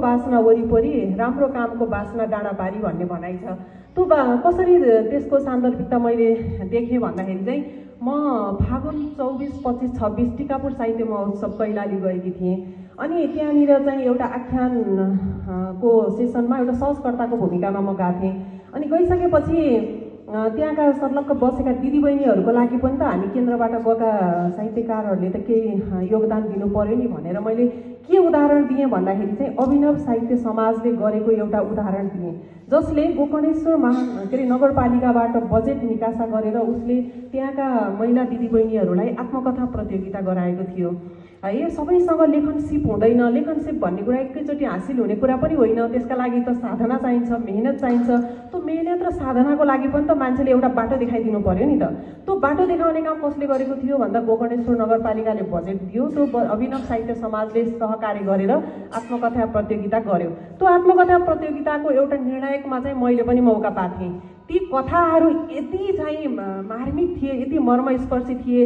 बासना वरिपरि राम्रो कामको बासना डाँडापारी भन्ने भनाइ छ। त्यो कसरी त्यसको सान्दर्भिकता मैले देखेँ भन्दाखेरि चाहिँ म फागुन 24, 25, 26 टिकापुर साहित्य महोत्सव कैलाली गएकी थिएँ। अनि त्यहाँनिर चाहिँ एउटा आख्यानको सेसनमा एउटा सहजकर्ताको भूमिकामा म गएको थिएँ। अनि गइसकेपछि त्यहाँका सर्लक्क बसेका दिदीबहिनीहरूको लागि पनि त हामी केन्द्रबाट गएका साहित्यकारहरूले त केही योगदान दिनु पर्यो नि भनेर मैले के उदाहरण दिएँ भन्दाखेरि चाहिँ अभिनव साहित्य समाजले गरेको एउटा उदाहरण दिएँ, जसले गोकर्णेश्वर नगरपालिकाबाट बजेट निकासा गरेर उसले त्यहाँका महिला दिदीबहिनीहरूलाई आत्मकथा प्रतियोगिता गराएको थियो। यो सबैसँग लेखन सिप हुँदैन, लेखन सिप भन्ने कुरा एकैचोटि हासिल हुने कुरा पनि होइन, त्यसका लागि त साधना चाहिन्छ, मेहनत चाहिन्छ। त्यो मेहनत र साधनाको लागि पनि त मान्छेले एउटा बाटो देखाइदिनु पर्यो नि त। त्यो बाटो देखाउने काम कसले गरेको थियो भन्दा गोकर्णेश्वर नगरपालिकाले बजेट दियो, त्यो अभिनव साहित्य समाजले सहकार्य गरेर आत्मकथा प्रतियोगिता गर्यो। त्यो आत्मकथा प्रतियोगिताको एउटा निर्णायकमा चाहिँ मैले पनि मौका पाएको थिएँ। ती कथाहरू यति चाहिँ मार्मिक थिए, यति मर्मस्पर्शी थिए।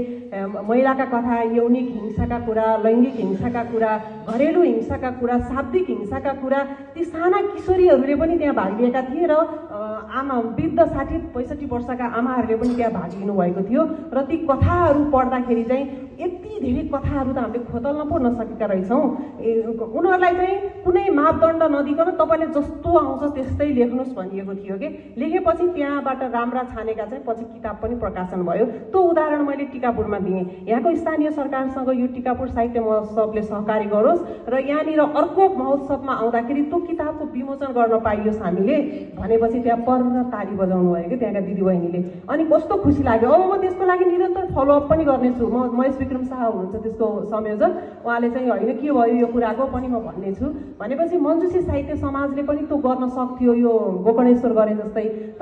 महिलाका कथा, यौनिक हिंसाका कुरा, लैङ्गिक हिंसाका कुरा, घरेलु हिंसाका कुरा, शाब्दिक हिंसाका कुरा, ती साना किशोरीहरूले पनि त्यहाँ भाग लिएका थिए र आमा वृद्ध 60-65 वर्षका आमाहरूले पनि त्यहाँ भाग लिनुभएको थियो। र ती कथाहरू पढ्दाखेरि चाहिँ यति धेरै कथाहरू त हामीले खोतल्न पो नसकेका रहेछौँ। उनीहरूलाई चाहिँ कुनै मापदण्ड नदिकन तपाईँले जस्तो आउँछ त्यस्तै लेख्नुहोस् भनिएको थियो कि लेखेपछि त्यहाँबाट राम्रा छानेका चाहिँ पछि किताब पनि प्रकाशन भयो। त्यो उदाहरण मैले टिकापुरमा दिएँ। यहाँको स्थानीय सरकारसँग यो टिकापुर साहित्य महोत्सवले सहकार्य गरोस् र यहाँनिर अर्को महोत्सवमा आउँदाखेरि त्यो किताबको विमोचन गर्न पाइयोस् हामीले भनेपछि त्यहाँ पर्न ताली बजाउनु भयो कि त्यहाँका दिदीबहिनीले। अनि कस्तो खुसी लाग्यो। अब म त्यसको लागि निरन्तर फलोअप पनि गर्नेछु। म महेश विक्रम शाह हुनुहुन्छ त्यसको संयोजक, उहाँले चाहिँ होइन के भयो यो कुराको पनि म भन्ने छु भनेपछि मञ्जुसी साहित्य समाजले पनि त्यो गर्न सक्थ्यो यो गोकर्णेश्वर गरे जस्तै। तर